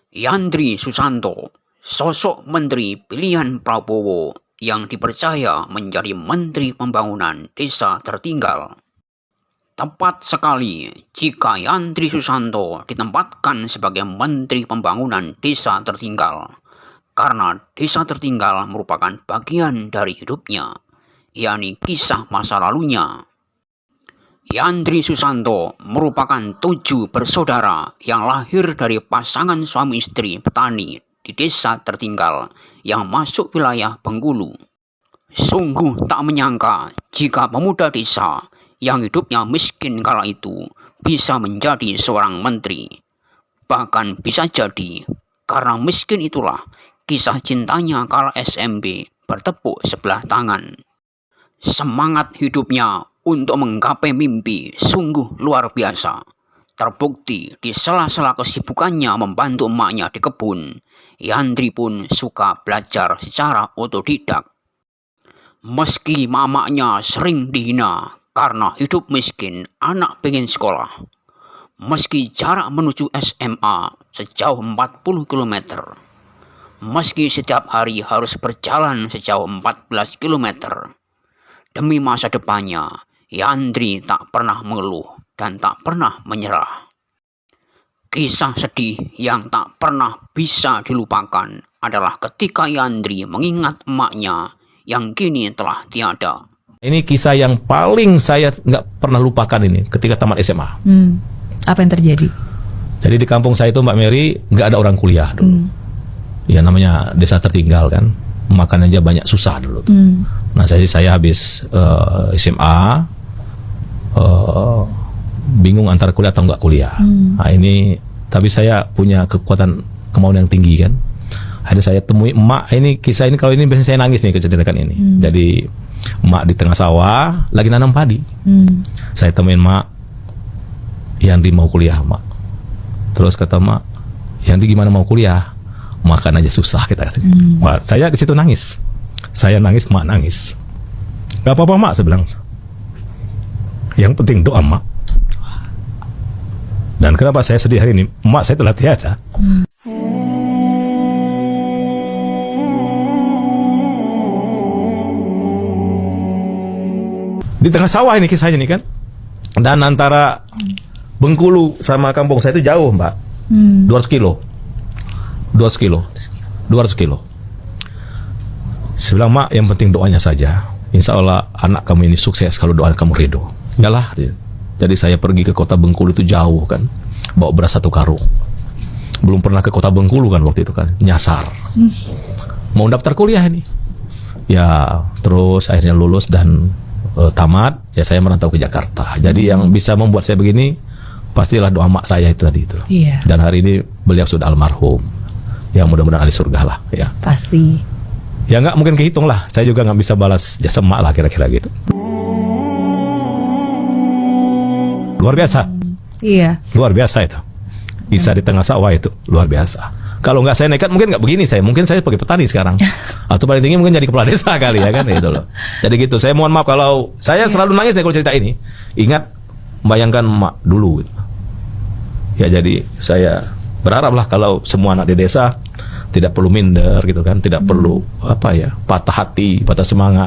Yandri Susanto, sosok menteri pilihan Prabowo yang dipercaya menjadi Menteri Pembangunan Desa Tertinggal. Tepat sekali jika Yandri Susanto ditempatkan sebagai Menteri Pembangunan Desa Tertinggal, karena desa tertinggal merupakan bagian dari hidupnya, yakni kisah masa lalunya. Yandri Susanto merupakan 7 bersaudara yang lahir dari pasangan suami istri petani di desa tertinggal yang masuk wilayah Bengkulu. Sungguh tak menyangka jika pemuda desa yang hidupnya miskin kala itu bisa menjadi seorang menteri. Bahkan bisa jadi karena miskin itulah kisah cintanya kala SMP bertepuk sebelah tangan. Semangat hidupnya untuk menggapai mimpi sungguh luar biasa. Terbukti di sela-sela kesibukannya membantu emaknya di kebun, Yandri pun suka belajar secara otodidak. Meski mamaknya sering dihina karena hidup miskin, anak pengen sekolah. Meski jarak menuju SMA sejauh 40 km. Meski setiap hari harus berjalan sejauh 14 km. Demi masa depannya, Yandri tak pernah mengeluh dan tak pernah menyerah. Kisah sedih yang tak pernah bisa dilupakan adalah ketika Yandri mengingat emaknya yang kini telah tiada. Ini kisah yang paling saya nggak pernah lupakan ini ketika tamat SMA. Apa yang terjadi? Jadi di kampung saya itu Mbak Mary nggak ada orang kuliah dulu. Ya namanya desa tertinggal kan, makan aja banyak susah dulu tuh. Nah saya habis SMA bingung antara kuliah atau nggak kuliah. Nah ini tapi saya punya kemauan yang tinggi kan. Akhirnya saya temui emak. Ini kisah ini kalau ini biasanya saya nangis nih keceritakan ini. Jadi emak di tengah sawah lagi nanam padi. Saya temuin emak, Yandri mau kuliah emak. Terus kata emak, Yandri gimana mau kuliah? Makan aja susah kita katanya. Wah, saya ke situ nangis. Saya nangis, emak nangis. Gak apa-apa emak, saya bilang. Yang penting doa emak. Dan kenapa saya sedih hari ini? Emak saya telah tiada. Di tengah sawah ini kisahnya nih kan. Dan antara Bengkulu sama kampung saya itu jauh mbak. 200 kilo. 200 kilo. Saya bilang, mak, yang penting doanya saja. Insya Allah anak kamu ini sukses kalau doa kamu ridho. Yalah. Jadi saya pergi ke kota Bengkulu itu jauh kan. Bawa beras 1 karung. Belum pernah ke kota Bengkulu kan waktu itu kan. Nyasar. Mau daftar kuliah ini. Ya terus akhirnya lulus dan tamat. Ya saya merantau ke Jakarta. Jadi yang bisa membuat saya begini pastilah doa mak saya itu tadi itu. Iya. Dan hari ini beliau sudah almarhum. Ya mudah-mudahan ahli surga lah ya. Pasti. Ya nggak mungkin kehitung lah. Saya juga nggak bisa balas jasa emak lah kira-kira gitu. Luar biasa. Iya. Luar biasa itu. Kisah di tengah sawah itu luar biasa. Kalau nggak saya nekat mungkin nggak begini saya. Mungkin saya sebagai petani sekarang. Atau paling tinggi mungkin jadi kepala desa kali ya kan gitu loh. Jadi gitu. Saya mohon maaf kalau saya selalu nangis nih kalau cerita ini. Ingat bayangkan emak dulu gitu. Ya jadi saya berharaplah kalau semua anak di desa tidak perlu minder gitu kan, tidak perlu patah hati, patah semangat.